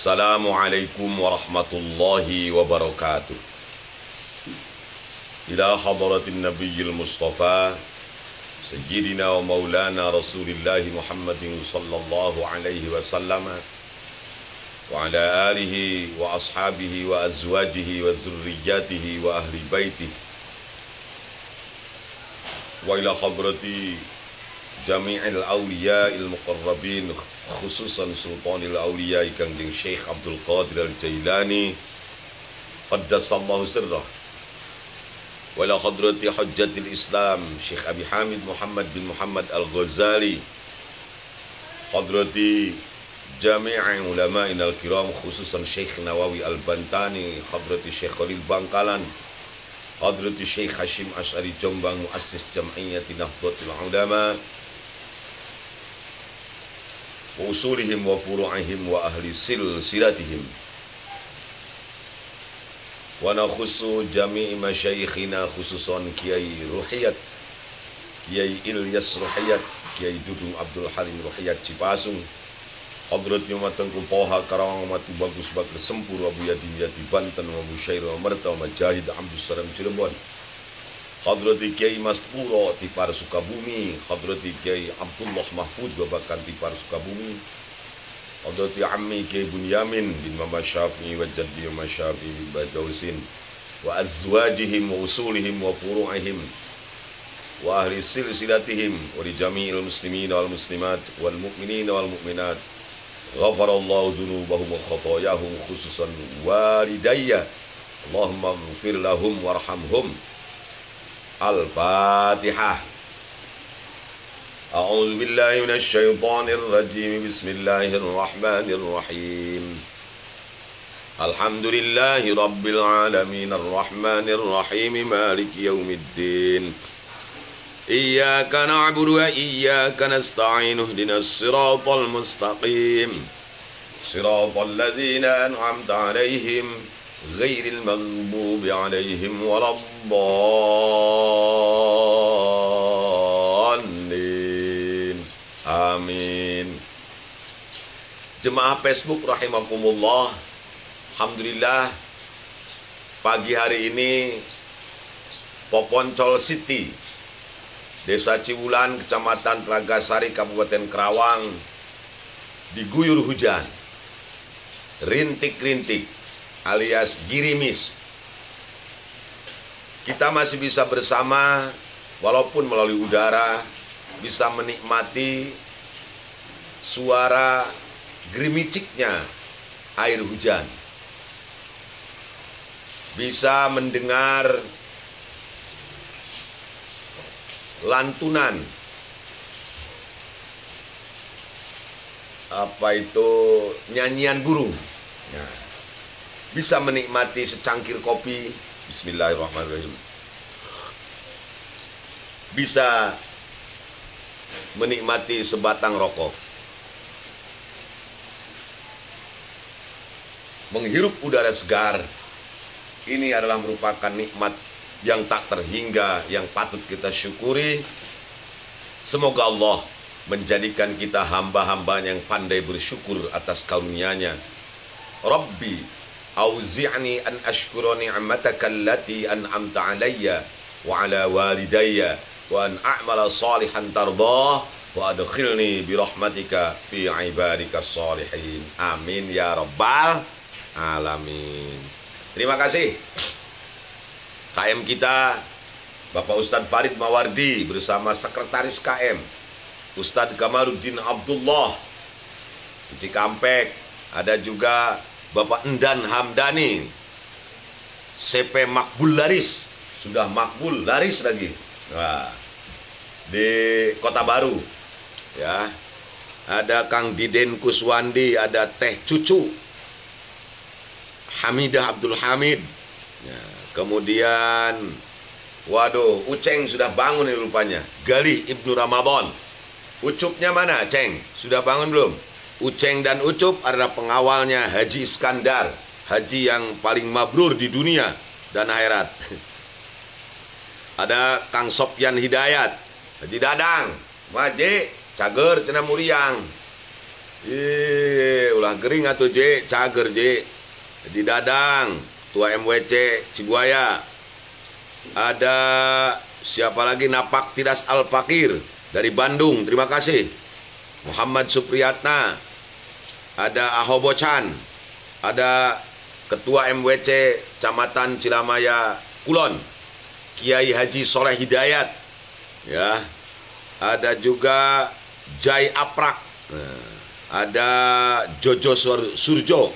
Assalamualaikum warahmatullahi wabarakatuh. Ila hadratin nabiyil mustafa Sayyidina wa maulana Rasulillahi Muhammadin sallallahu alaihi wasallam wa ala alihi wa ashabihi wa azwajihi wa zurriyatihi wa ahli baitihi wa ila hadrati jami'il awliya'il muqarrabin khususan sultanil awliya Kangjeng Syekh Abdul Qadir Al-Jailani qaddasallahu sirrah wa ila hadrati hujjatil Islam Syekh Abi Hamid Muhammad bin Muhammad Al-Ghazali hadrati jami'i ulama'in al-kiram khususan Syekh Nawawi Al-Bantani hadrati Syekh Khalil Bangkalan hadrati Syekh Hashim Asy'ari Jombang muassis Jam'iyyati Nahdlatul Ulama wa usulihim wa furu'ihim wa ahli silsilatihim wa nakhussu jami'i masyayikhina khususan Kiai Ruhiyat Kiai Ilyas Ruhiyat Kiai Dudung Abdul Halim Ruhiyat Cipasung hadratnya matengku Poha Karawang Mati Bagus Bakar Sempur Abu Yadi Yadi Banten Abu Syair Merta Majahid Abdus Salam Cirebon hadrati Kiai Mas Puro Tipar Sukabumi hadrati Kiai Abdullah Mahfud Babakan Tipar Sukabumi hadrati Ammi Kiai Bunyamin bin Mama Syafi'i wa Jaddi Mama Syafi'i bin Badausin wa azwajihim wa usulihim wa furu'ihim wa ahli silsilatihim wa li jami'il muslimin wal muslimat wal mu'minin wal mu'minat ghafarallahu dzunubahum wa khatayahum khususan walidayya Allahumma ighfir lahum warhamhum. Al-Fatihah. A'udzu billahi minasy syaithanir rajim. Bismillahirrahmanirrahim. Alhamdulillahi rabbil alamin arrahmanir rahim maliki yaumiddin. Iyyaka na'budu wa iyyaka nasta'in ihdinas siratal mustaqim. Siratal ladzina an'amta 'alaihim ghairil maghdubi 'alaihim waladdallin. Amin. Jemaah Facebook rahimakumullah. Alhamdulillah pagi hari ini Poponcol City Desa Ciwulan Kecamatan Tragasari Kabupaten Karawang diguyur hujan rintik-rintik alias girimis. Kita masih bisa bersama walaupun melalui udara, bisa menikmati suara gerimiciknya air hujan, bisa mendengar lantunan nyanyian burung. Nah, bisa menikmati secangkir kopi. Bismillahirrahmanirrahim. Bisa menikmati sebatang rokok. Menghirup udara segar. Ini adalah merupakan nikmat yang tak terhingga, yang patut kita syukuri. Semoga Allah menjadikan kita hamba-hambanya yang pandai bersyukur atas karunia-Nya. Rabbi auzi'ni an ashkura ni'mataka allati an'amta 'alayya wa 'ala walidayya wa an a'mala salihan tardah wa adkhilni bi rahmatika fi 'ibadikas shalihin. Amin ya rabbal alamin. Terima kasih. KM kita Bapak Ustadz Farid Mawardi bersama Sekretaris KM Ustadz Kamaluddin Abdullah di Cikampek. Ada juga Bapak Endan Hamdani CP Makbul Laris, sudah makbul laris lagi. Nah, di Kota Baru ya. Ada Kang Diden Kuswandi, ada Teh Cucu Hamidah Abdul Hamid ya. Kemudian waduh, Uceng sudah bangun nih rupanya. Galih Ibnu Ramadan. Ucupnya mana, Ceng? Sudah bangun belum? Uceng dan Ucup adalah pengawalnya Haji Iskandar, haji yang paling mabrur di dunia dan akhirat. Ada Kang Sopyan Hidayat, Haji Dadang, Maje, Cager, Cena Muriang. Ulah gering atuh J, cager J. Di Dadang, Tua MWC Cibuaya. Ada siapa lagi? Napak Tidas Al-Fakir dari Bandung, terima kasih. Muhammad Supriyatna. Ada Ahobocan. Ada Ketua MWC Kecamatan Cilamaya Kulon, Kiai Haji Soleh Hidayat. Ya. Ada juga Jai Aprak. Ada Jojo Surjo.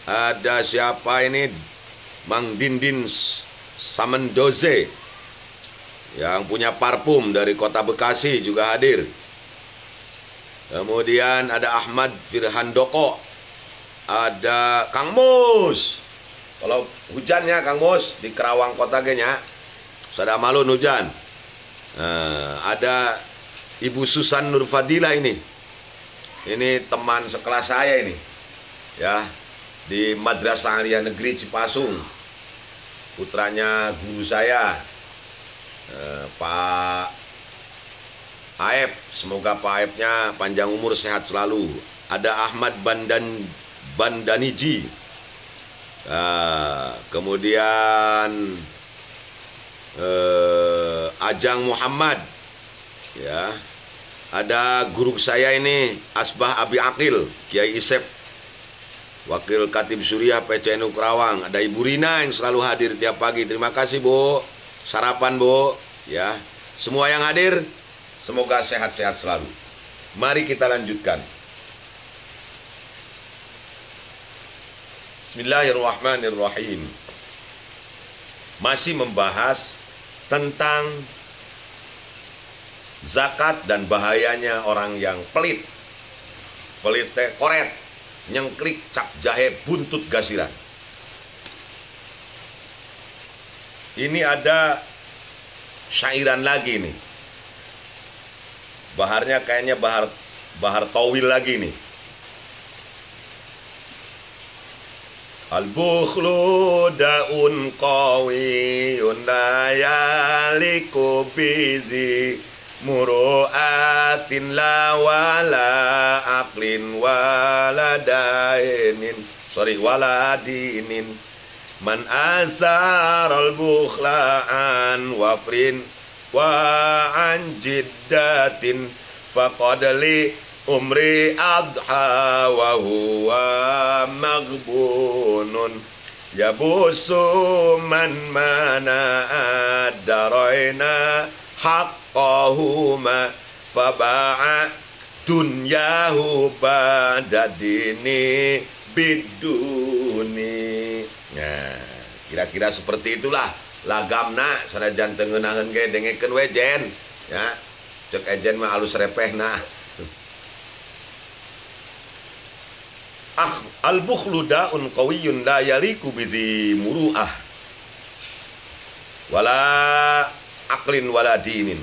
Ada siapa ini? Mang Dindin Samendoze yang punya parfum dari kota Bekasi juga hadir. Kemudian ada Ahmad Firhandoko. Ada Kang Mus. Kalau hujannya Kang Mus di Kerawang kota genya. Sada malun hujan. Ada Ibu Susan Nurfadila ini. Ini teman sekelas saya ini. Ya, di Madrasah Aliyah Negeri Cipasung. Putranya guru saya, Pak Aep. Semoga Pak Aepnya panjang umur, sehat selalu. Ada Ahmad Bandaniji. Kemudian Ajang Muhammad. Ya. Ada guru saya ini, Asbah Abi Akil, Kiai Isep, Wakil Katib Suriah PCNU Kerawang. Ada Ibu Rina yang selalu hadir tiap pagi. Terima kasih Bu. Sarapan Bu. Ya. Semua yang hadir, semoga sehat-sehat selalu. Mari kita lanjutkan. Bismillahirrahmanirrahim. Masih membahas tentang zakat dan bahayanya orang yang pelit. Pelit teh koret, nyengklik, cap jahe, buntut gasiran. Ini ada syairan lagi nih. Baharnya kayaknya bahar tawil lagi nih. Al-bukhlu da'un qawiyun la yaliku bizi muru'atin la wala aqlin wala dainin wala dinin man asaral bukhla'an wafrin wa an jiddatin faqad li umri adha wa huwa maghbunun yabusu man mana ad-daraina haqqahuma faba'a dunyahu badadini biduni. Nah, kira-kira seperti itulah lagamna sanajan teu ngeunaheun ge dengekeun we jen. Ya, cek ejen mah alus repehna. Al-bukhlu da'un qawiyyun la yaliku bidhi muru'ah wala aklin wala dinin.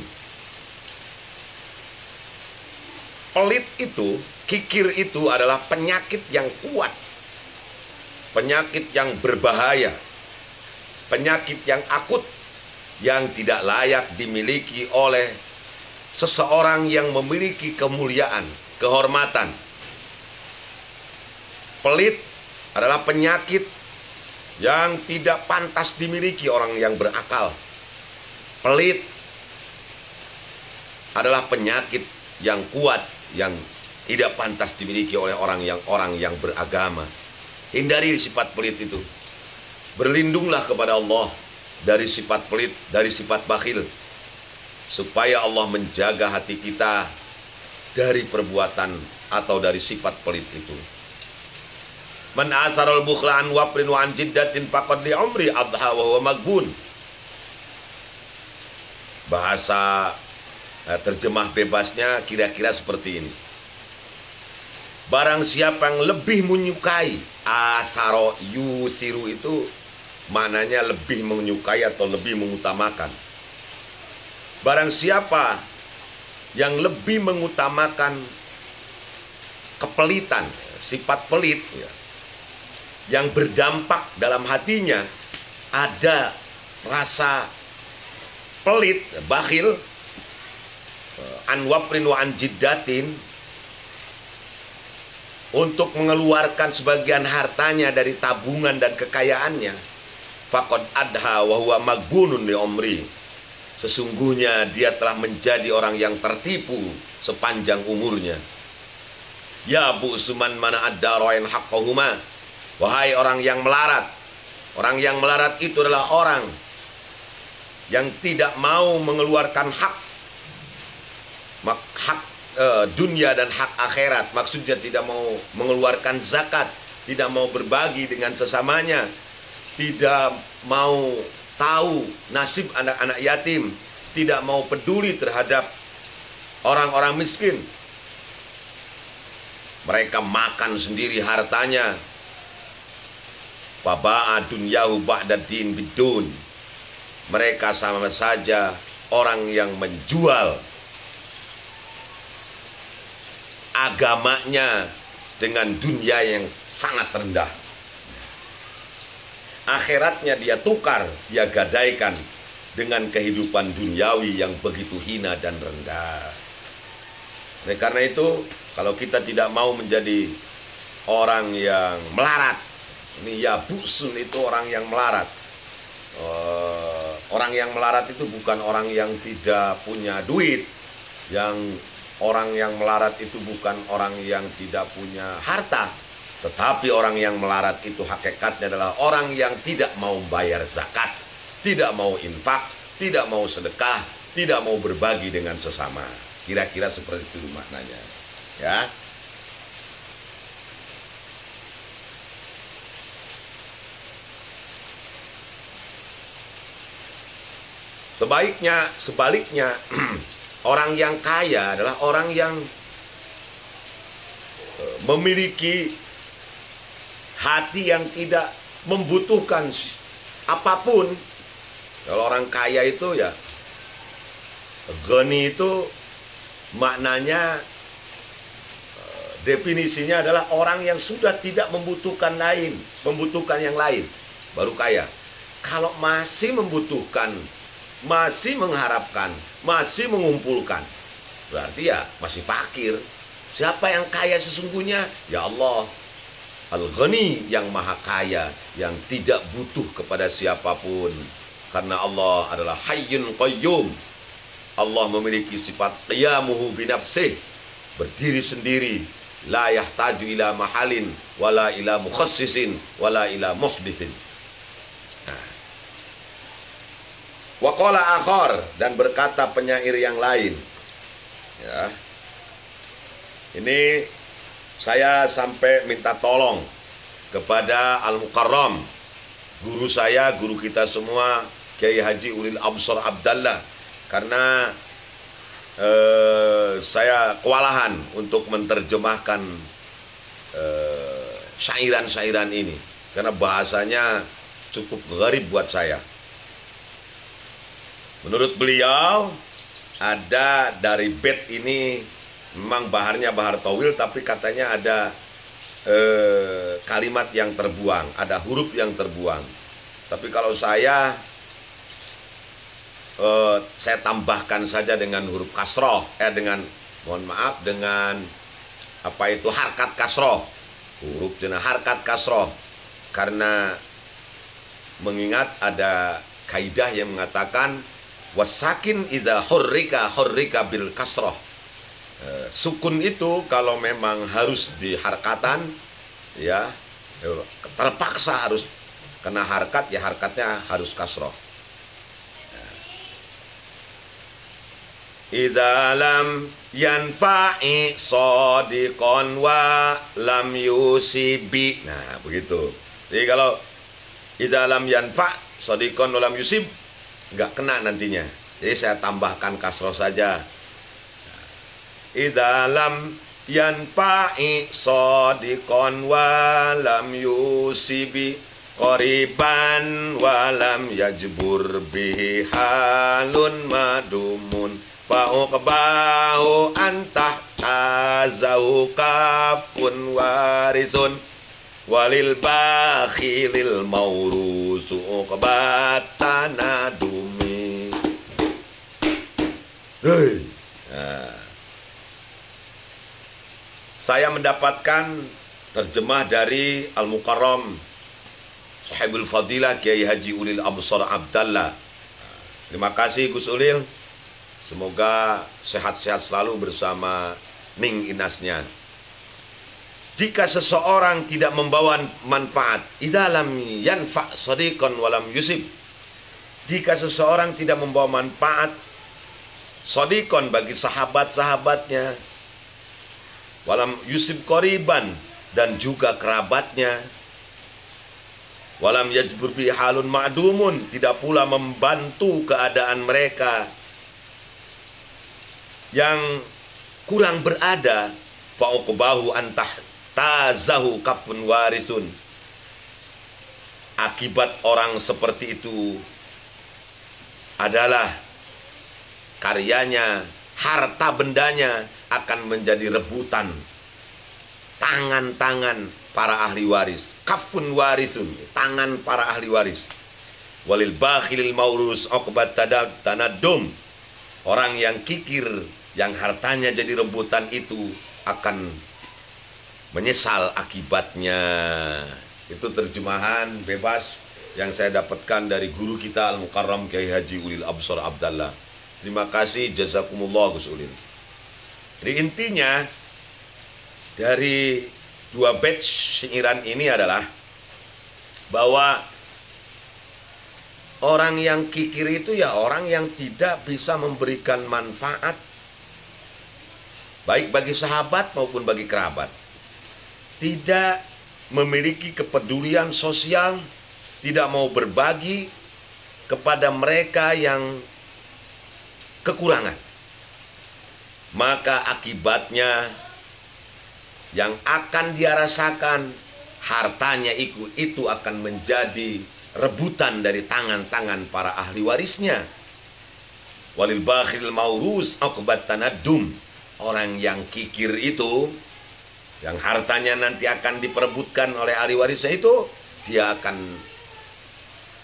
Pelit itu, kikir itu adalah penyakit yang kuat, penyakit yang berbahaya, penyakit yang akut, yang tidak layak dimiliki oleh seseorang yang memiliki kemuliaan, kehormatan. Pelit adalah penyakit yang tidak pantas dimiliki orang yang berakal. Pelit adalah penyakit yang kuat yang tidak pantas dimiliki oleh orang yang beragama. Hindari sifat pelit itu. Berlindunglah kepada Allah dari sifat pelit, dari sifat bakhil, supaya Allah menjaga hati kita dari perbuatan atau dari sifat pelit itu. Man asarul bukhla an wafrin wa an jiddatin faqad li umri adha wa huwa maghbun. Bahasa terjemah bebasnya kira-kira seperti ini. Barang siapa yang lebih menyukai, asaro yusiru itu maknanya lebih menyukai atau lebih mengutamakan. Barang siapa yang lebih mengutamakan kepelitan, sifat pelit ya, yang berdampak dalam hatinya ada rasa pelit, bakhil, an wafrin wa an jiddatin, untuk mengeluarkan sebagian hartanya dari tabungan dan kekayaannya, faqad adha wa huwa magbunun li umri. Sesungguhnya dia telah menjadi orang yang tertipu sepanjang umurnya. Ya bu'suman mana ad-darain haqqahuma. Wahai orang yang melarat. Orang yang melarat itu adalah orang yang tidak mau mengeluarkan hak dunia dan hak akhirat. Maksudnya tidak mau mengeluarkan zakat, tidak mau berbagi dengan sesamanya, tidak mau tahu nasib anak-anak yatim, tidak mau peduli terhadap orang-orang miskin. Mereka makan sendiri hartanya. Baba'a dunyahu ba'da din bidun. Mereka sama saja orang yang menjual agamanya dengan dunia yang sangat rendah. Akhiratnya dia tukar, dia gadaikan dengan kehidupan duniawi yang begitu hina dan rendah. Nah, karena itu, kalau kita tidak mau menjadi orang yang melarat, ini ya busun itu orang yang melarat. Orang yang melarat itu bukan orang yang tidak punya duit. Orang yang melarat itu bukan orang yang tidak punya harta. Tetapi orang yang melarat itu hakikatnya adalah orang yang tidak mau bayar zakat, tidak mau infak, tidak mau sedekah, tidak mau berbagi dengan sesama. Kira-kira seperti itu maknanya. Ya. Sebaliknya, orang yang kaya adalah orang yang memiliki hati yang tidak membutuhkan apapun. Kalau orang kaya itu ya, gani itu maknanya, definisinya adalah orang yang sudah tidak membutuhkan yang lain, baru kaya. Kalau masih membutuhkan, masih mengharapkan, masih mengumpulkan, berarti ya masih fakir. Siapa yang kaya sesungguhnya? Ya Allah, Al-Ghani, yang maha kaya, yang tidak butuh kepada siapapun. Karena Allah adalah Hayyun Qayyum. Allah memiliki sifat qiyamuhu binafsih, berdiri sendiri, la yahtaju ila mahalin, wala ila mukhassisin, wala ila muhdithin. Waqala akhar, dan berkata penyair yang lain. Ya. Ini saya sampai minta tolong kepada Al-Mukarram, guru saya, guru kita semua, Kiai Haji Ulil Absar Abdallah, karena saya kewalahan untuk menerjemahkan syairan-syairan ini, karena bahasanya cukup gharib buat saya. Menurut beliau, ada dari bait ini memang baharnya bahar tawil, tapi katanya ada kalimat yang terbuang, ada huruf yang terbuang. Tapi kalau saya tambahkan saja dengan huruf kasroh, dengan harkat kasroh, huruf dengan harkat kasroh, karena mengingat ada kaidah yang mengatakan wasakin idza hurrika bil kasroh. Sukun itu kalau memang harus diharkatan, ya terpaksa harus kena harkat, ya harkatnya harus kasroh. Idza lam yanfa'i shadiqan wa lam yusibi. Nah, begitu. Jadi kalau idza lam yanfa' shadiqan wa lam yusib, nggak kena nantinya. Jadi saya tambahkan kasroh saja. Idza lam yanfa'i shadiqan wa lam yusibi qariban wa lam yajbur bihi halun madumun fa'uqbahu antah azahu kafun warithun walil bakhilil maurusu uqbatana dumi. Nah, saya mendapatkan terjemah dari Al-Mukarram Sahibul Fadilah Kiai Haji Ulil Absar Abdallah. Terima kasih Gus Ulil. Semoga sehat-sehat selalu bersama Ning Inasnya. Jika seseorang tidak membawa manfaat, idalam yanfa' sadiqan walam yusib. Jika seseorang tidak membawa manfaat sadiqan bagi sahabat-sahabatnya, walam yusib qoriban, dan juga kerabatnya, walam yajbur bi halun ma'dumun, tidak pula membantu keadaan mereka yang kurang berada, fa'uqbahu antah tazahu kafun warisun. Akibat orang seperti itu adalah karyanya, harta bendanya akan menjadi rebutan tangan-tangan para ahli waris. Kafun warisun, tangan para ahli waris. Walil bakhilil maurus uqbat tanadum. Orang yang kikir, yang hartanya jadi rebutan itu akan menyesal akibatnya. Itu terjemahan bebas yang saya dapatkan dari guru kita Al-Mukarram Kiai Haji Ulil Absar Abdallah. Terima kasih, jazakumullah Gus Ulil. Jadi intinya dari dua bait syairan ini adalah bahwa orang yang kikir itu ya orang yang tidak bisa memberikan manfaat baik bagi sahabat maupun bagi kerabat. Tidak memiliki kepedulian sosial, tidak mau berbagi kepada mereka yang kekurangan. Maka akibatnya yang akan dia rasakan, hartanya itu akan menjadi rebutan dari tangan-tangan para ahli warisnya. Walil bakhil maurus uqbat tanadum. Orang yang kikir itu, yang hartanya nanti akan diperebutkan oleh ahli warisnya itu, dia akan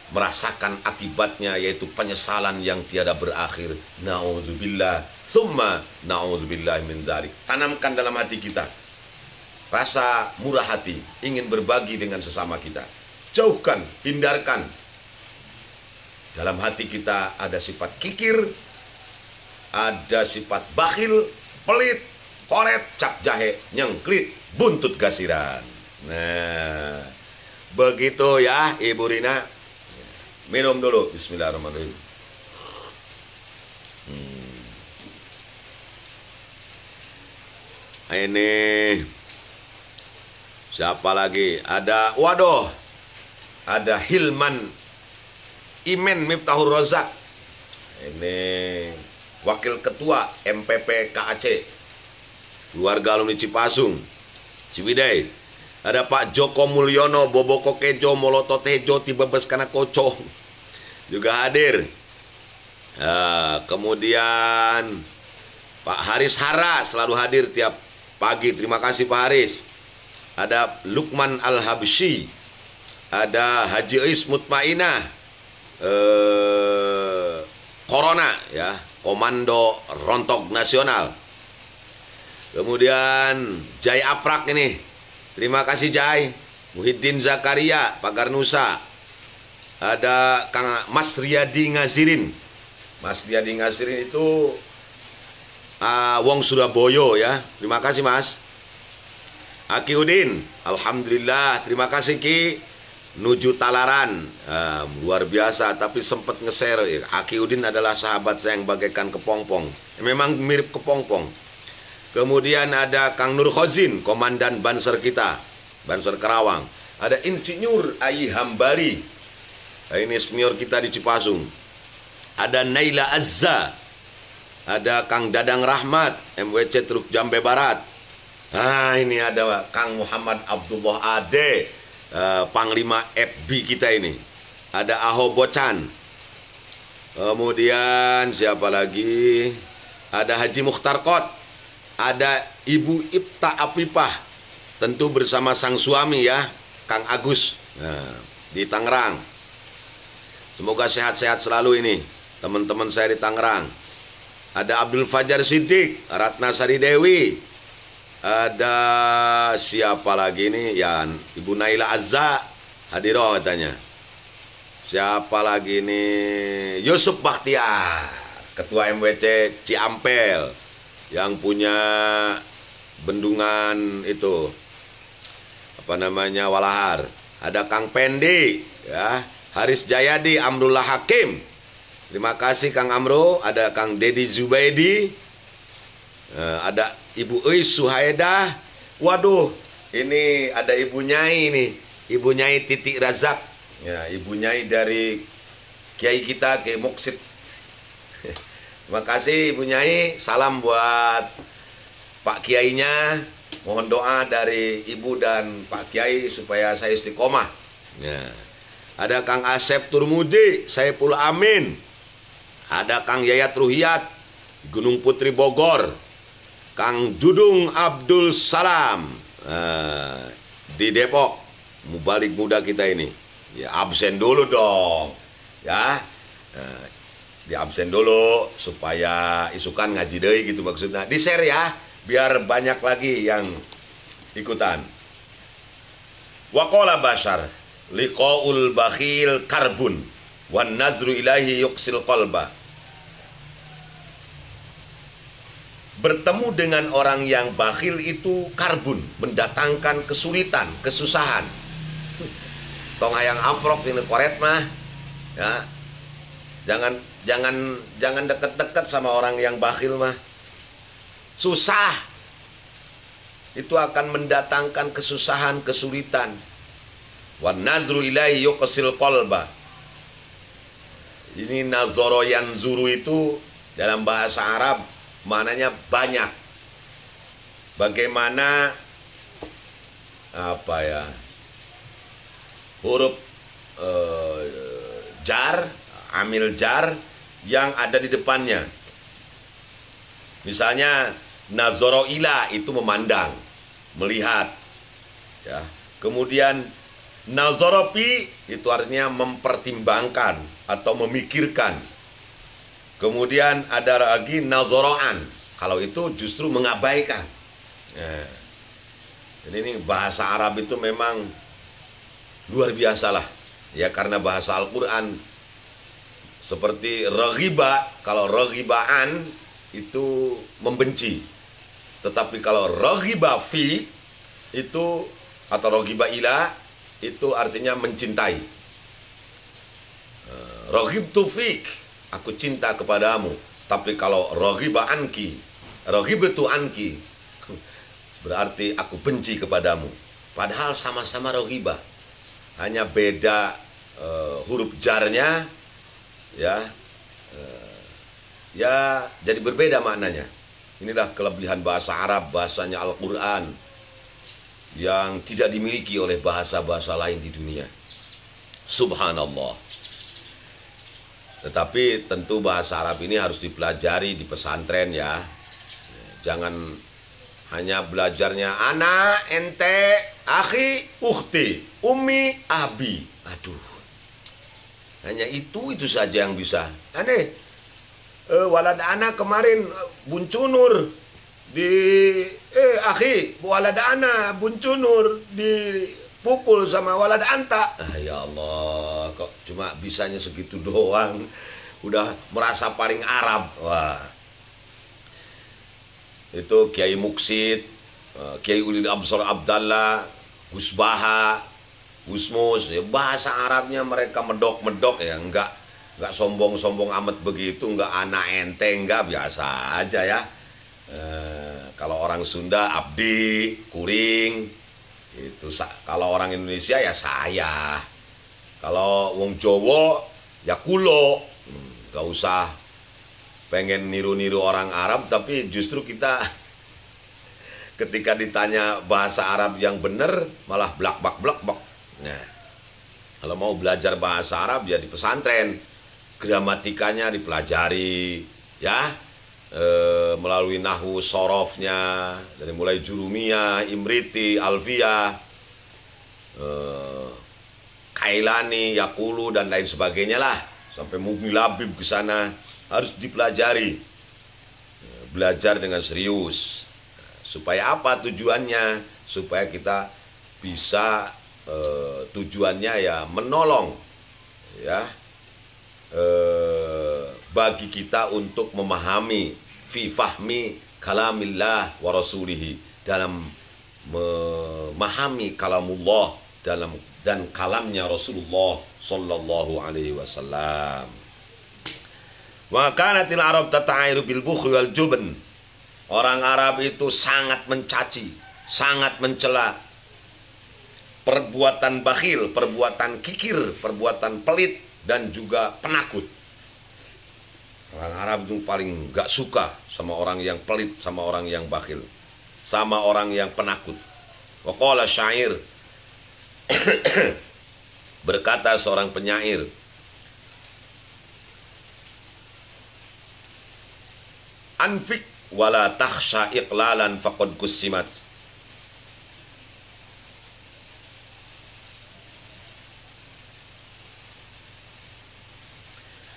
merasakan akibatnya, yaitu penyesalan yang tiada berakhir. Na'udzubillah, thumma na'udzubillah min dzalik. Tanamkan dalam hati kita rasa murah hati, ingin berbagi dengan sesama kita. Jauhkan, hindarkan. Dalam hati kita ada sifat kikir, ada sifat bakhil, pelit, koret, cap jahe, nyengklit, buntut gasiran. Nah, begitu ya Ibu Rina. Minum dulu, bismillahirrahmanirrahim. Ini siapa lagi? Ada, waduh, ada Hilman Imen Miftahur Rozak. Ini Wakil Ketua MPP KAC, keluarga alumni Cipasung, Ciwidey. Ada Pak Joko Mulyono, Boboko Kejo, Moloto Tejo, Tibebes Kana Koco juga hadir. Kemudian Pak Haris Hara selalu hadir tiap pagi. Terima kasih Pak Haris. Ada Lukman Al-Habsyi, ada Haji Is Mutmainah, Corona ya, Komando Rontok Nasional. Kemudian Jai Aprak ini. Terima kasih Jai. Muhyiddin Zakaria, Pagar Nusa. Ada Kang Mas Riyadi Ngazirin. Mas Riyadi Ngazirin itu Wong Surabaya ya. Terima kasih Mas. Aki Udin, alhamdulillah. Terima kasih Ki. Nuju Talaran, luar biasa. Tapi sempat nge-share. Aki Udin adalah sahabat saya yang bagaikan kepompong. Memang mirip kepompong. Kemudian ada Kang Nur Khozin, komandan Banser kita, Banser Karawang. Ada Insinyur Ayi Hambali, ini senior kita di Cipasung. Ada Naila Azza, ada Kang Dadang Rahmat, MWC Truk Jambe Barat. Nah ini ada Kang Muhammad Abdullah Ade, Panglima FB kita ini. Ada Aho Bocan. Kemudian siapa lagi? Ada Haji Mukhtar Kot. Ada Ibu Ibta Afifah, tentu bersama sang suami ya, Kang Agus, di Tangerang. Semoga sehat-sehat selalu ini teman-teman saya di Tangerang. Ada Abdul Fajar Siddiq, Ratna Sari Dewi, Ada siapa lagi nih? Ya, Ibu Naila Azza hadiroh katanya. Siapa lagi nih? Yusuf Bakhtiar, Ketua MWC Ciampel, yang punya bendungan itu apa namanya, Walahar. Ada Kang Pendi, ya, Haris Jayadi, Amrullah Hakim. Terima kasih Kang Amro. Ada Kang Dedi Zubaidi, ada Ibu Eis Suhaedah. Waduh, ini ada Ibu Nyai nih, Ibu Nyai Titik Razak, ya, Ibu Nyai dari Kiai kita, Kiai Moksid. Terima kasih Ibu Nyai. Salam buat Pak Kiainya. Mohon doa dari Ibu dan Pak Kiai supaya saya istiqomah. Ya. Ada Kang Asep Turmudi, Saiful Amin. Ada Kang Yayat Ruhiyat, Gunung Putri Bogor. Kang Dudung Abdul Salam, di Depok. Mubalik muda kita ini. Ya, absen dulu dong. Ya. Di absen dulu supaya isukan ngaji deui gitu maksudnya. Di-share ya, biar banyak lagi yang ikutan. Waqala Bashar, liqaul bakhil karbun wan nazru ilahi yuqsil qalba. Bertemu dengan orang yang bakhil itu karbun, mendatangkan kesulitan, kesusahan. Tong hayang amprok ini koret mah, ya. Jangan deket-deket sama orang yang bakhil mah. Susah. Itu akan mendatangkan kesusahan, kesulitan. Wan nazru ilaihi yuqsil qalba. Ini nazoro yanzuru itu dalam bahasa Arab maknanya banyak. Bagaimana apa ya, huruf jar, amil jar yang ada di depannya. Misalnya nazoro ila itu memandang, melihat, ya. Kemudian nazoro fi itu artinya mempertimbangkan atau memikirkan. Kemudian ada lagi nazoroan, kalau itu justru mengabaikan. Ya. Jadi ini bahasa Arab itu memang luar biasa lah, ya, karena bahasa Al-Quran seperti raghiba. Kalau raghibaan itu membenci, tetapi kalau raghiba fi itu atau raghiba ila itu artinya mencintai. Raghibtu fik, aku cinta kepadamu. Tapi kalau raghiba anki, raghibtu anki, berarti aku benci kepadamu. Padahal sama-sama raghiba, hanya beda huruf jarnya, ya, ya, jadi berbeda maknanya. Inilah kelebihan bahasa Arab, bahasanya Al-Quran, yang tidak dimiliki oleh bahasa-bahasa lain di dunia. Subhanallah. Tetapi tentu bahasa Arab ini harus dipelajari di pesantren, ya. Jangan hanya belajarnya ana, ente, akhi, ukhti, ummi, abi. Aduh. Hanya itu saja yang bisa. Aneh. Walad ana kemarin buncunur di akhi, walad ana buncunur dipukul sama walad anta. Ya Allah, kok cuma bisanya segitu doang, udah merasa paling Arab. Wah. Itu Kiai Muksid, Kiai Ulil Absar Abdallah, Gus Baha, Gusmus, ya, bahasa Arabnya mereka medok-medok, ya, enggak sombong-sombong amat begitu, enggak anak ente, enggak, biasa aja, ya. Kalau orang Sunda abdi, kuring, itu kalau orang Indonesia ya saya. Kalau wong Jawa ya kulo. Enggak usah pengen niru-niru orang Arab, tapi justru kita ketika ditanya bahasa Arab yang benar malah blak-bak. Nah, kalau mau belajar bahasa Arab ya di pesantren, gramatikanya dipelajari, ya, melalui nahwu sorofnya, dari mulai jurumiyah, imriti, alfiyah, kailani, yakulu, dan lain sebagainya lah, sampai mugni labib ke sana harus dipelajari, belajar dengan serius Supaya apa tujuannya? Supaya kita bisa tujuannya ya menolong ya bagi kita untuk memahami fi fahmi kalamillah wa rasulihi, dalam memahami kalamullah dan kalamnya Rasulullah sallallahu alaihi wasallam. Wa kanatil Arab tata'airu bil bukhli wal jubn. Orang Arab itu sangat mencaci, sangat mencela perbuatan bakhil, perbuatan kikir, perbuatan pelit, dan juga penakut. Orang Arab itu paling gak suka sama orang yang pelit, sama orang yang bakhil, sama orang yang penakut. Wa qala syair, berkata seorang penyair, anfik wala takhsha iqlalan faqad kussimat.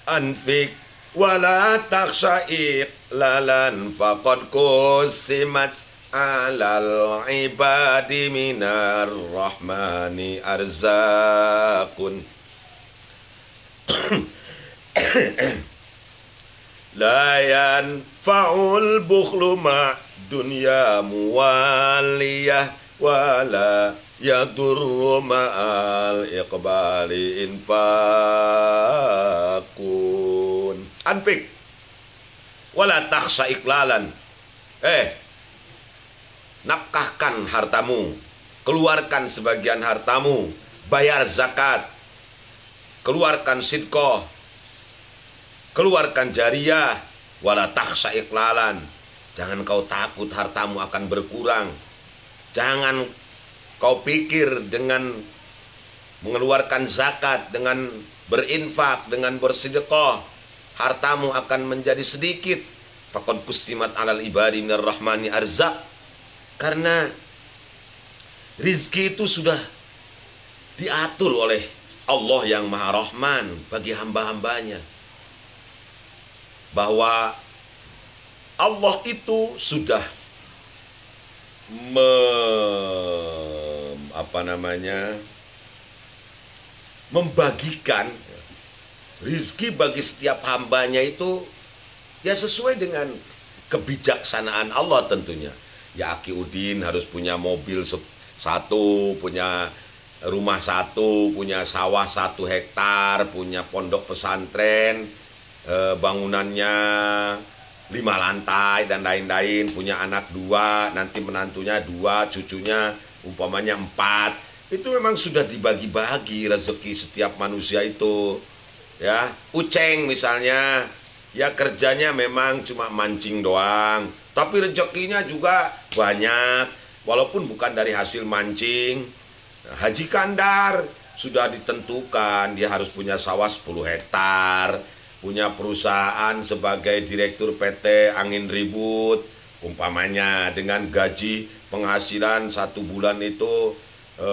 Anfik wala takhsha iqlalan faqad kussimat alal ibadi minar rahmani arzakun la yanfa'ul bukhlu ma' dunya muwaliyah wala yadurru ma'al iqbali infakun. Anfik wala takhsha iklalan. Nafkahkan hartamu, keluarkan sebagian hartamu, bayar zakat, keluarkan sidqah, keluarkan jariyah, wala takhsha iklalan. Jangan kau takut hartamu akan berkurang. Jangan kau pikir dengan mengeluarkan zakat, dengan berinfak, dengan bersedekah, hartamu akan menjadi sedikit. Faqad kustimat alal ibadi minar rahmani arzak. Karena rizki itu sudah diatur oleh Allah yang Maha Rahman bagi hamba-hambanya. Bahwa Allah itu sudah membagikan rizki bagi setiap hambanya itu ya sesuai dengan kebijaksanaan Allah tentunya. Ya Aki Udin harus punya mobil satu, punya rumah satu, punya sawah 1 hektar, punya pondok pesantren, bangunannya 5 lantai dan lain-lain, punya anak 2, nanti menantunya 2, cucunya umpamanya 4. Itu memang sudah dibagi-bagi rezeki setiap manusia itu. Ya, Uceng misalnya, ya kerjanya memang cuma mancing doang, tapi rezekinya juga banyak, walaupun bukan dari hasil mancing. Haji Kandar sudah ditentukan, dia harus punya sawah 10 hektar, punya perusahaan sebagai direktur PT Angin Ribut, umpamanya dengan gaji penghasilan 1 bulan itu 20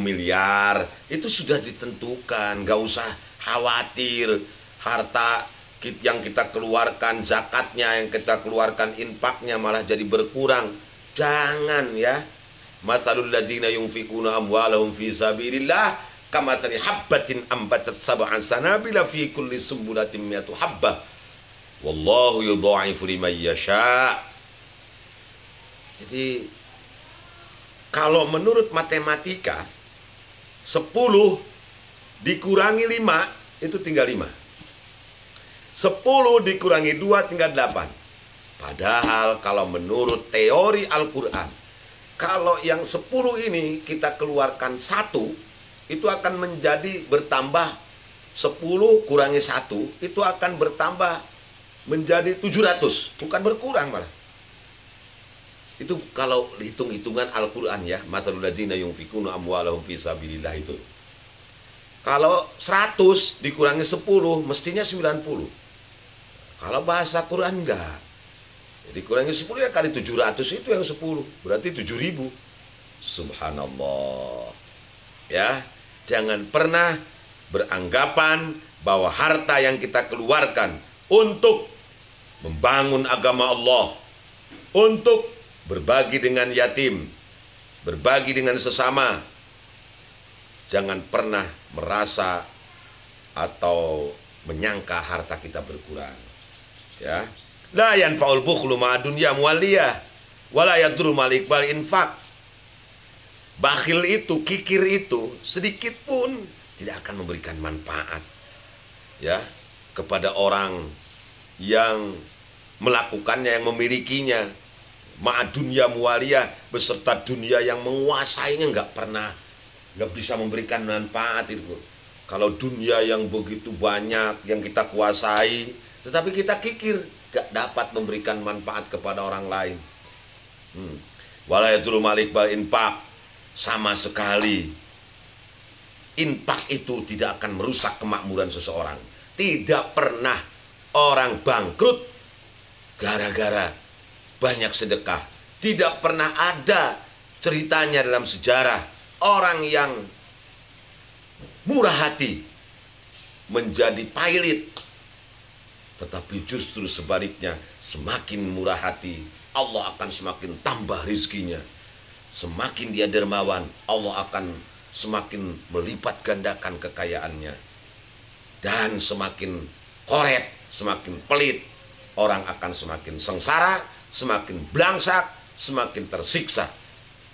miliar. Itu sudah ditentukan, gak usah khawatir harta yang kita keluarkan, zakatnya yang kita keluarkan, infaknya malah jadi berkurang. Jangan ya. Matsalul ladzina yunfikuna amwalahum fi sabilillah kamatsali habbatin ambatat sab'a sanabila fi kulli sumbulatin mi'atu habbah wallahu yudha'ifu liman yasha. Jadi kalau menurut matematika 10 dikurangi 5 itu tinggal 5. 10 dikurangi 2 tinggal 8. Padahal kalau menurut teori Al-Quran, kalau yang 10 ini kita keluarkan 1, itu akan menjadi bertambah 10 kurangi 1, itu akan bertambah menjadi 700, bukan berkurang malah. Itu kalau hitung-hitungan Al-Quran ya, matsalul ladzina yunfikuna amwalahum fi sabilillah itu. Kalau 100 dikurangi 10 mestinya 90. Kalau bahasa Quran enggak. Jadi kurangi 10 ya kali 700 itu yang 10. Berarti 7.000. Subhanallah. Ya, jangan pernah beranggapan bahwa harta yang kita keluarkan untuk membangun agama Allah, untuk berbagi dengan yatim, berbagi dengan sesama. Jangan pernah merasa atau menyangka harta kita berkurang. Ya. La yanfa'ul bukhlu ma'a dunya muwalliyah wala yadurru ma'al iqbal infaq. Bakhil itu, kikir itu sedikit pun tidak akan memberikan manfaat ya kepada orang yang melakukannya, yang memilikinya. Ma'a dunya muwalliyah, beserta dunia yang menguasainya, nggak bisa memberikan manfaat itu. Kalau dunia yang begitu banyak yang kita kuasai, tetapi kita kikir, gak dapat memberikan manfaat kepada orang lain. Wala yadurru ma'al iqbal infaq, sama sekali infak itu tidak akan merusak kemakmuran seseorang. Tidak pernah orang bangkrut gara-gara banyak sedekah. Tidak pernah ada ceritanya dalam sejarah orang yang murah hati menjadi pailit. Tetapi justru sebaliknya, semakin murah hati, Allah akan semakin tambah rizkinya. Semakin dia dermawan, Allah akan semakin melipat gandakan kekayaannya. Dan semakin koret, semakin pelit, orang akan semakin sengsara, semakin belangsak, semakin tersiksa.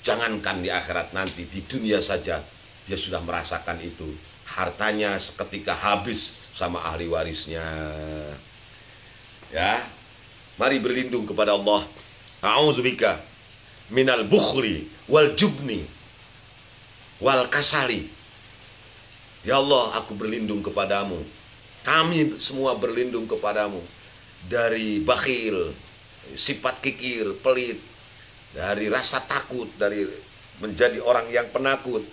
Jangankan di akhirat nanti, di dunia saja dia sudah merasakan itu. Hartanya seketika habis sama ahli warisnya. Ya, mari berlindung kepada Allah. A'udzubika minal bukhli wal jubni wal kasali. Ya Allah, aku berlindung kepadamu. Kami semua berlindung kepadamu dari bakhil, sifat kikir, pelit, dari rasa takut, dari menjadi orang yang penakut,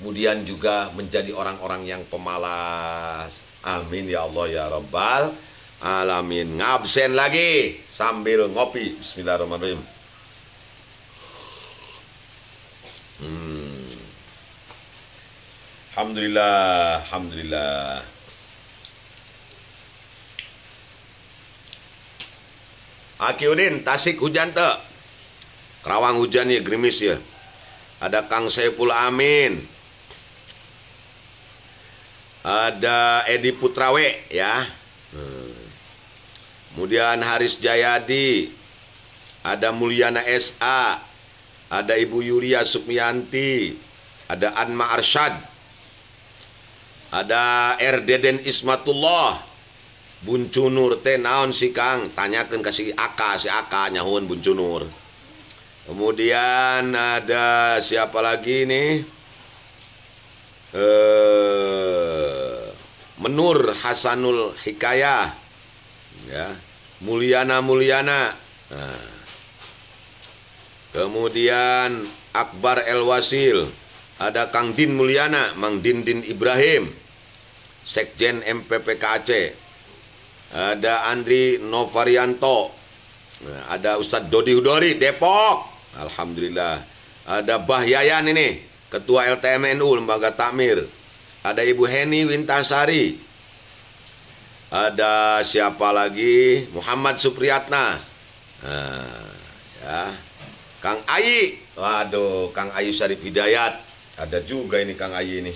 kemudian juga menjadi orang-orang yang pemalas. Amin ya Allah ya Rabbal alamin. Ngabsen lagi sambil ngopi. Bismillahirrahmanirrahim. Alhamdulillah, alhamdulillah. Akiudin, Tasik hujan tak? Kerawang hujan ya, gerimis ya. Ada Kang Saiful Amin, ada Edi Putrawe ya. Kemudian Haris Jayadi, ada Mulyana SA, ada Ibu Yulia Sukmiyanti, ada Anma Arsyad, ada Erdeden Ismatullah, Buncunur teh naon si Kang, tanyakan ke si Aka nyahun Buncunur. Kemudian ada siapa lagi nih? Menur Hasanul Hikayah, ya, Mulyana. Nah. Kemudian Akbar El Wasil, ada Kang Din Mulyana, Mang Din Ibrahim, Sekjen MPPK Aceh, ada Andri Novarianto, ada Ustadz Dodi Hudori Depok, alhamdulillah, ada Bah Yayan ini, Ketua LTMNU Lembaga Takmir, ada Ibu Heni Wintasari, ada siapa lagi, Muhammad Supriyatna, ya, Kang Ayi, waduh, Kang Ayi Syarif Hidayat, ada juga ini Kang Ayi ini.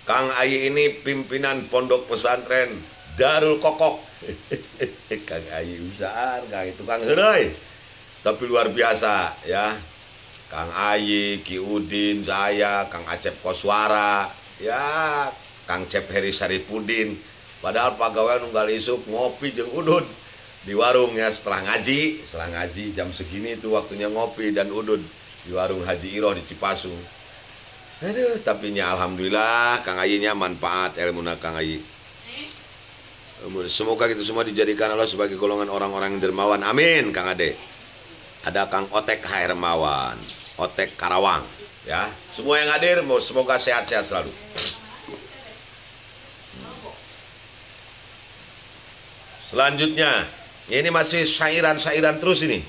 Kang Ayi ini pimpinan pondok pesantren Darul Kokok. Kang Ayi besar, Kang itu Kang Heroy. Tapi luar biasa ya. Kang Ayi, Ki Udin, saya, Kang Acep Koswara, ya, Kang Cep Heri Saripudin. Padahal pegawai nunggal isuk ngopi jeung udud di warung ya, setelah ngaji jam segini itu waktunya ngopi dan udud di warung Haji Iroh di Cipasung. Aduh, tapi nya alhamdulillah Kang Ayinya manfaat ilmu Kang Ayi. Semoga kita semua dijadikan Allah sebagai golongan orang-orang yang dermawan. Amin, Kang Ade. Ada Kang Otek Hermawan, Otek Karawang, ya. Semua yang hadir semoga sehat-sehat selalu. Selanjutnya, ini masih syairan-syairan terus ini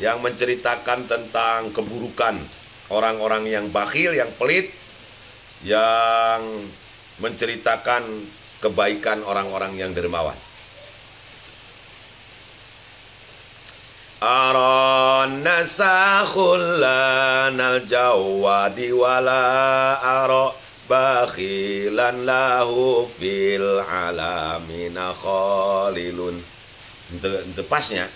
yang menceritakan tentang keburukan orang-orang yang bakhil, yang pelit, yang menceritakan kebaikan orang-orang yang dermawan. Aron nasa khullanal jawadi wala aro bakhilan lahu fil alamina khalilun. Itu pasnya.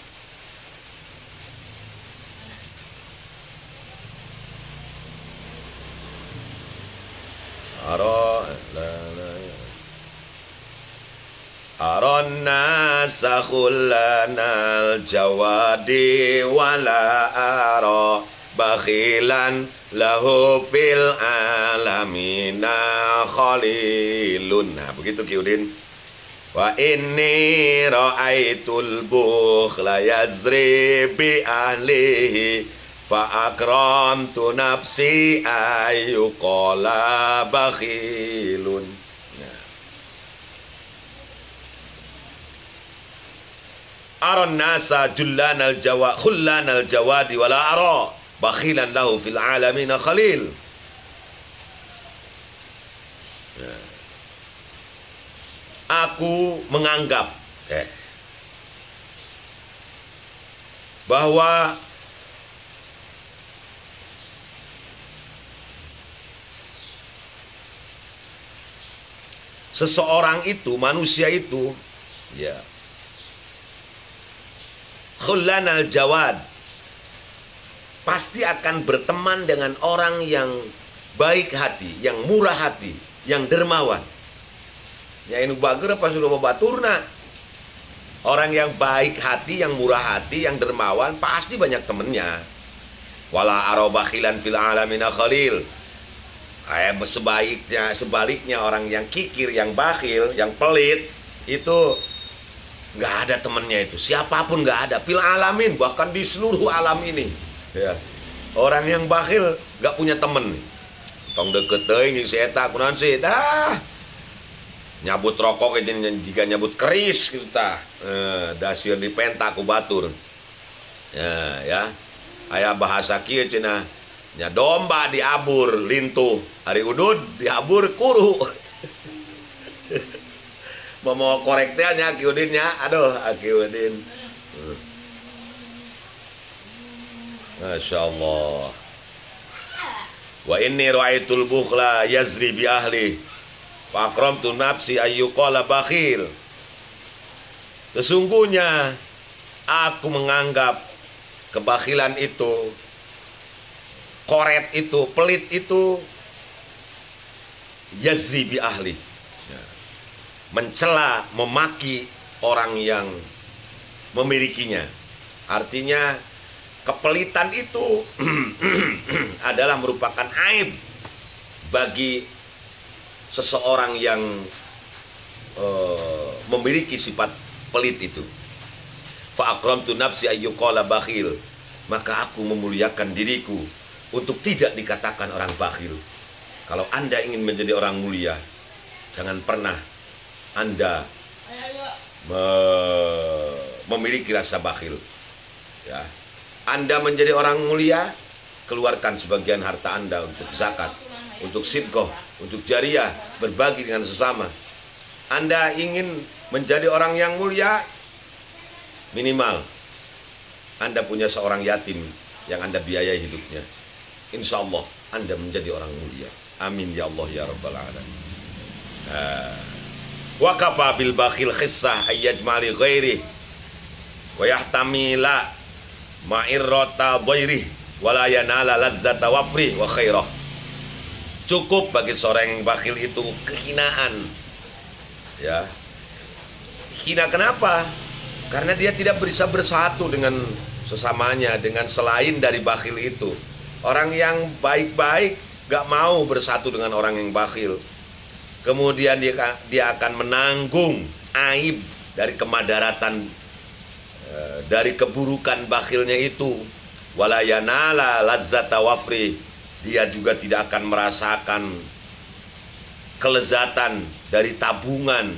Aron nasa khullanal jawadi wala aro bakhilan lahu fil alamina khalilun. Nah begitu Ki Udin. Wa inni ra'aitul bukhla yazri bi ahlihi fa akramtu nafsi ayyuqala bakhilun. Aron nasa jullanal jawa khullanal jawadi wala ara bakhilan lahu fil alamina khalil. Aku menganggap bahwa seseorang itu, manusia itu, ya, khullanal jawad, pasti akan berteman dengan orang yang baik hati, yang murah hati, yang dermawan. Ya ini bager apa sudah baturna. Orang yang baik hati, yang murah hati, yang dermawan pasti banyak temennya. Wala arobakhilan fil alamina khalil. Kayak sebaliknya orang yang kikir, yang bakhil, yang pelit itu nggak ada temennya itu. Siapapun nggak ada. Fil alamin, bahkan di seluruh alam ini. Ya. Orang yang bakhil nggak punya temen. Tong deket teuing si eta kunaon sih? Nyabut rokok aja jika nyabut keris gitu tah. Dasir di penta ku batur. Ya. Aya bahasa kieu cenah. Nya domba diabur lintuh, hari udud diabur kuru. Mau korek teh nya Ki Udin nya. Aduh, Ki Udin. Masya Allah. Wa inni ra'aitul bukhla yazri bi ahli fa akramtu nafsi ayyuqala bakhil. Sesungguhnya aku menganggap kebakhilan itu, koret itu, pelit itu, yazri bi ahli, mencela, memaki orang yang memilikinya. Artinya kepelitan itu adalah merupakan aib bagi seseorang yang memiliki sifat pelit itu. Fa akramtu nafsi ayyuqala bakhil, maka aku memuliakan diriku untuk tidak dikatakan orang bakhil. Kalau Anda ingin menjadi orang mulia, jangan pernah Anda memiliki rasa bakhil. Ya. Anda menjadi orang mulia, keluarkan sebagian harta Anda untuk zakat, untuk sidqah, untuk jariyah, berbagi dengan sesama. Anda ingin menjadi orang yang mulia, minimal Anda punya seorang yatim yang Anda biayai hidupnya. Insya Allah Anda menjadi orang mulia. Amin ya Allah ya Rabbal Alamin. Wa kafa bil bakhil khissah ayyajmali ghairi wa yahtamila ma'irrata dhairih wala yanala lazzata wafri wa khairah. Cukup bagi seorang yang bakhil itu kehinaan. Ya. Hina kenapa? Karena dia tidak bisa bersatu dengan sesamanya, dengan selain dari bakhil itu. Orang yang baik-baik gak mau bersatu dengan orang yang bakhil. Kemudian dia akan menanggung aib dari kemadaratan, dari keburukan bakhilnya itu. Wala yanala lazzata wafri, dia juga tidak akan merasakan kelezatan dari tabungan,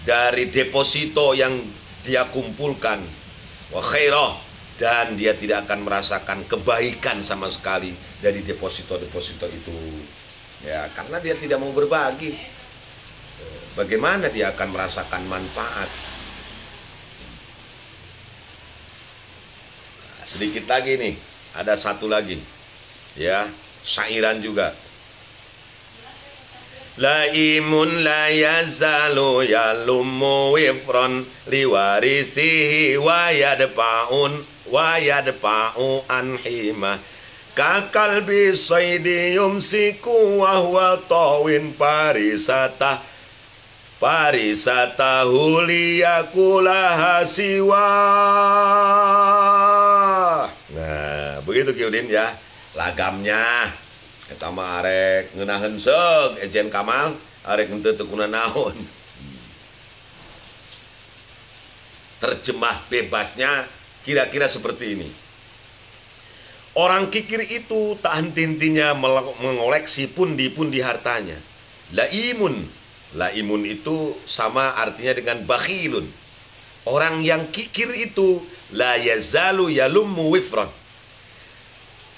dari deposito yang dia kumpulkan. Wa khairah, dan dia tidak akan merasakan kebaikan sama sekali dari deposito-deposito itu. Ya, karena dia tidak mau berbagi. Bagaimana dia akan merasakan manfaat? sedikit lagi nih, ada satu lagi, ya, syairan juga. Laimun la yazalu yalumu wifron liwarisihi wa yadpa'u anhimah kakal bisaidi yumsiku wa huwa tawin parisatahu liyakulaha siwa. Nah, begitu Kiudin ya, lagamnya. Eta mah arek ngeunaheun seug ejen Kamal, arek henteu teu kuna naon. Terjemah bebasnya kira-kira seperti ini. Orang kikir itu tak henti-hentinya mengoleksi pundi-pundi hartanya. Laimun. Laimun itu sama artinya dengan bakhilun. Orang yang kikir itu la yazalu yalummu wifran.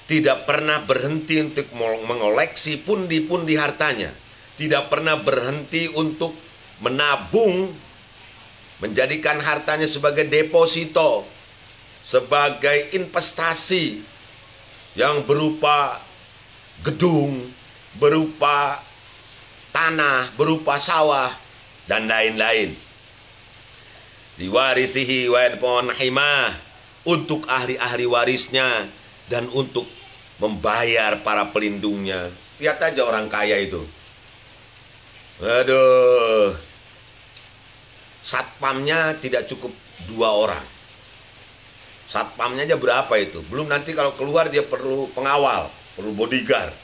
Tidak pernah berhenti untuk mengoleksi pundi-pundi hartanya. Tidak pernah berhenti untuk menabung, menjadikan hartanya sebagai deposito, sebagai investasi yang berupa gedung, berupa tanah, berupa sawah, dan lain-lain. Diwarisihi wa yadpon himah, untuk ahli-ahli warisnya dan untuk membayar para pelindungnya. Lihat aja orang kaya itu. Aduh. Satpamnya tidak cukup 2 orang. Satpamnya aja berapa itu? Belum nanti kalau keluar dia perlu pengawal, perlu bodyguard.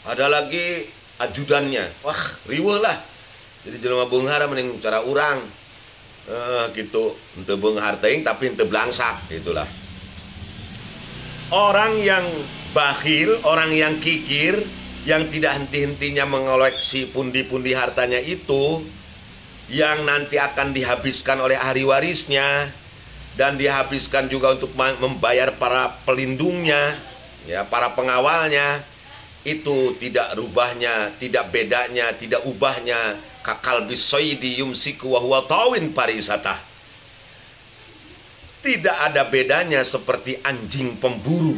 Ada lagi ajudannya. Wah, riweuh lah. Jadi jelema beunghar mending cara urang. Gitu, henteu beunghar teuing tapi henteu blangsak, gitulah. Orang yang bakhil, orang yang kikir, yang tidak henti-hentinya mengoleksi pundi-pundi hartanya itu, yang nanti akan dihabiskan oleh ahli warisnya, dan dihabiskan juga untuk membayar para pelindungnya, ya, para pengawalnya, itu tidak rubahnya, tidak bedanya, tidak ubahnya kakal bisoidi yumsiku wa huwa tawin parisatah. Tidak ada bedanya seperti anjing pemburu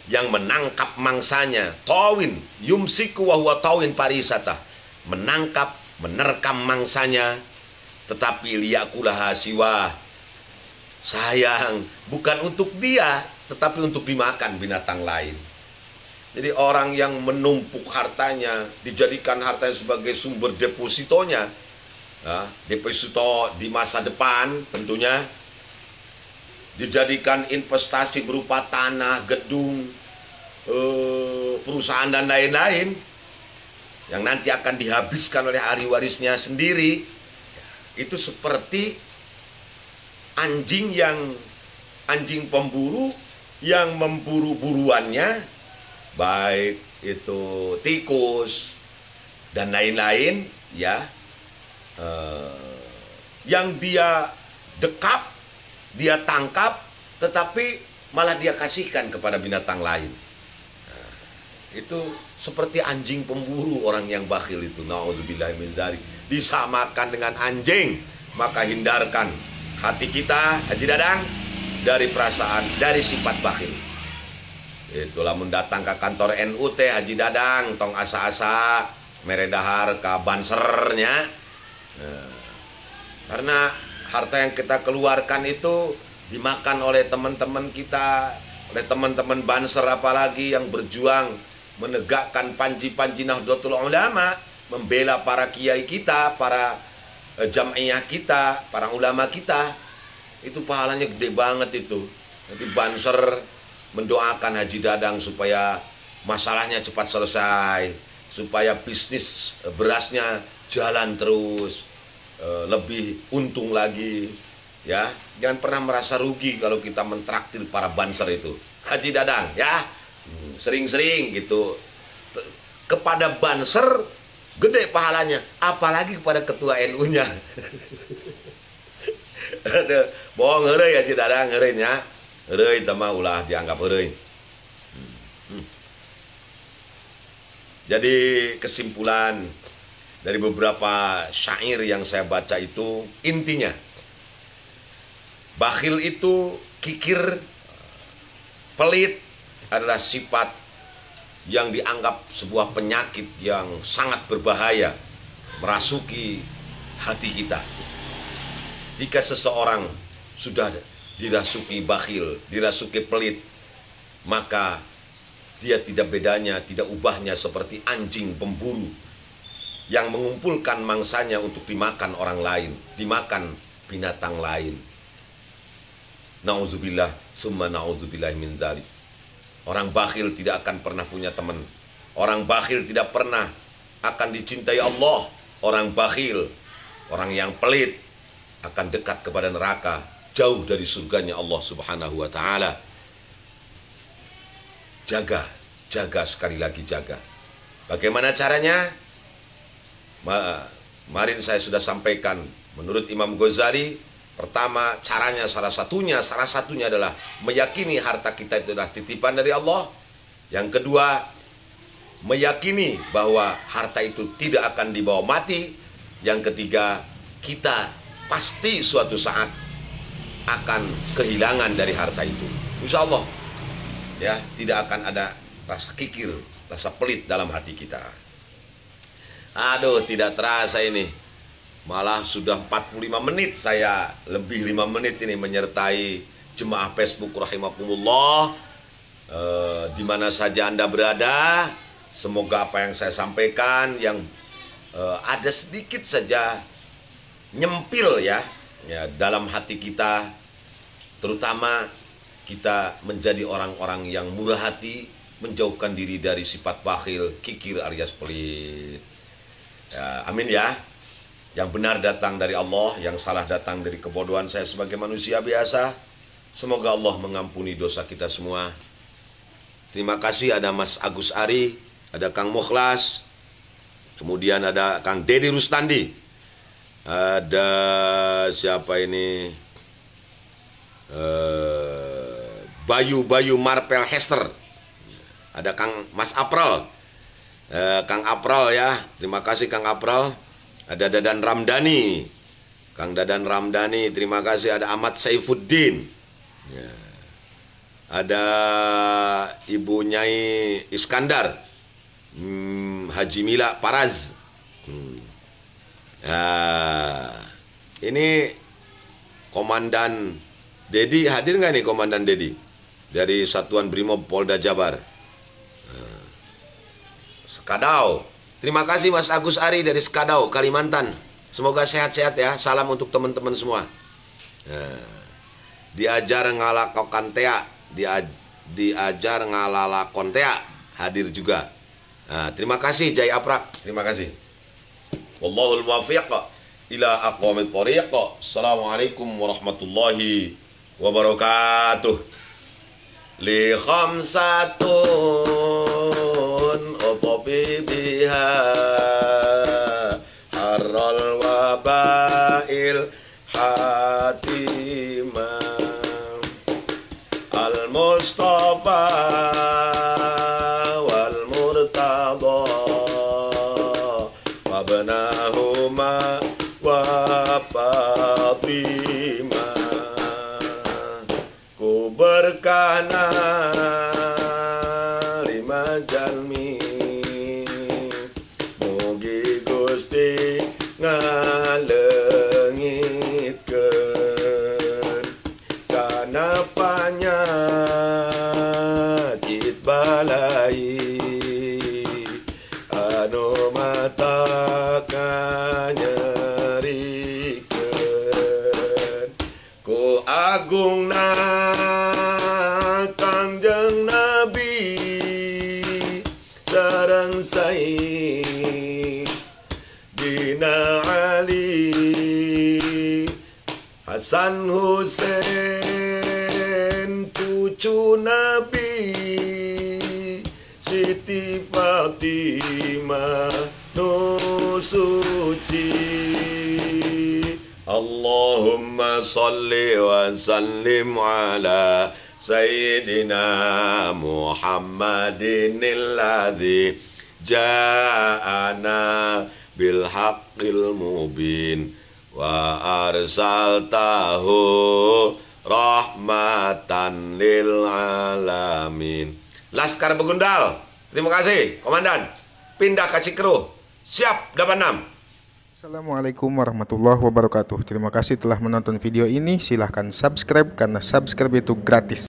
yang menangkap mangsanya. Tawin yumsiku wa huwa tawin parisatah. Menangkap, menerkam mangsanya, tetapi liyakulaha siwa. Sayang, bukan untuk dia, tetapi untuk dimakan binatang lain. Jadi orang yang menumpuk hartanya, dijadikan hartanya sebagai sumber depositonya, ya, deposito di masa depan tentunya, dijadikan investasi berupa tanah, gedung, perusahaan dan lain-lain, yang nanti akan dihabiskan oleh ahli warisnya sendiri. Itu seperti anjing pemburu yang memburu buruannya, baik itu tikus dan lain-lain, ya, yang dia dekap, dia tangkap, tetapi malah dia kasihkan kepada binatang lain. Nah, itu seperti anjing pemburu orang yang bakhil itu. Na'udzubillahi min dzalik. Disamakan dengan anjing, maka hindarkan hati kita, Haji Dadang, dari perasaan, dari sifat bakhil. Itulah mendatang ke kantor NU teh Haji Dadang, tong asa-asa meredahar ke bansernya. Nah, karena harta yang kita keluarkan itu dimakan oleh teman-teman kita, oleh teman-teman banser, apalagi yang berjuang menegakkan panji-panji Nahdlatul Ulama, membela para kiai kita, para jamaiyah kita, para ulama kita. Itu pahalanya gede banget itu. Nanti banser mendoakan Haji Dadang supaya masalahnya cepat selesai, supaya bisnis berasnya jalan terus, lebih untung lagi, ya. Jangan pernah merasa rugi kalau kita mentraktir para banser itu, Haji Dadang, ya. Sering-sering gitu kepada banser gede pahalanya, apalagi kepada ketua NU-nya. Bohong heureuy Haji Dadang, heureuy nya. Heureuy teh mah ulah dianggap heureuy. Jadi kesimpulan dari beberapa syair yang saya baca itu, intinya bakhil itu kikir Pelit adalah sifat yang dianggap sebuah penyakit yang sangat berbahaya merasuki hati kita. Jika seseorang sudah dirasuki bakhil, dirasuki pelit, maka dia tidak bedanya, tidak ubahnya seperti anjing pemburu yang mengumpulkan mangsanya untuk dimakan orang lain, dimakan binatang lain. Nauzubillah, summa nauzubillah min dzalik. Orang bakhil tidak akan pernah punya teman. Orang bakhil tidak pernah akan dicintai Allah. Orang bakhil, orang yang pelit, akan dekat kepada neraka, jauh dari surganya Allah Subhanahu wa ta'ala. Jaga, jaga, sekali lagi jaga. Bagaimana caranya? Kemarin saya sudah sampaikan, menurut Imam Ghazali, pertama caranya salah satunya adalah meyakini harta kita itu adalah titipan dari Allah. Yang kedua, meyakini bahwa harta itu tidak akan dibawa mati. Yang ketiga, kita pasti suatu saat akan kehilangan dari harta itu. Insya Allah, ya, tidak akan ada rasa kikir, rasa pelit dalam hati kita. Aduh, tidak terasa ini. Malah sudah 45 menit, saya lebih 5 menit ini menyertai jemaah Facebook rahimakumullah. Di mana saja Anda berada, semoga apa yang saya sampaikan yang ada sedikit saja nyempil ya dalam hati kita, terutama kita menjadi orang-orang yang murah hati, menjauhkan diri dari sifat bakhil, kikir alias pelit. Ya, amin ya. Yang benar datang dari Allah, yang salah datang dari kebodohan saya sebagai manusia biasa. Semoga Allah mengampuni dosa kita semua. Terima kasih, ada Mas Agus Ari, ada Kang Mukhlas, kemudian ada Kang Dedi Rustandi, ada siapa ini, Bayu Marpel Hester, ada Kang Mas April, Kang April ya, terima kasih Kang April. Ada Dadan Ramdhani, Kang Dadan Ramdhani, terima kasih. Ada Ahmad Saifuddin, ya. Ada Ibu Nyai Iskandar, Haji Mila Paraz. Nah, ini Komandan Dedi, hadir nggak nih Komandan Dedi dari Satuan Brimob Polda Jabar? Skadau. Terima kasih Mas Agus Ari dari Skadau, Kalimantan. Semoga sehat-sehat ya. Salam untuk teman-teman semua. Diajar ngalakon tea, diajar ngalalakon tea, hadir juga. Terima kasih Jai Aprak. Terima kasih. Wallahul muwaffiq ila aqwamit thoriq. Assalamualaikum warahmatullahi wabarakatuh. Li khamsatun utopi biha harral wabail hatimah al-mustafa wal murtada wabnahuma wa fatimah. Ku berkana lima jalmi mugi Gusti ngalengitkeun kana panyakit balai anu mata kanyerikeun. Ku agungna Kangjeng Nabi sareng Sayyidina Ali Hasan Husain cucu Nabi Siti Fatimah nu suci. Allahumma salli wa sallim ala Sayyidina Muhammadin alladzi ja'ana bil haqqil mubin wa arsaltahu rahmatan lil alamin. Laskar Begundal. Terima kasih, Komandan. Pindah ke Cikru. Siap, 86. Assalamualaikum warahmatullahi wabarakatuh. Terima kasih telah menonton video ini. Silahkan subscribe karena subscribe itu gratis.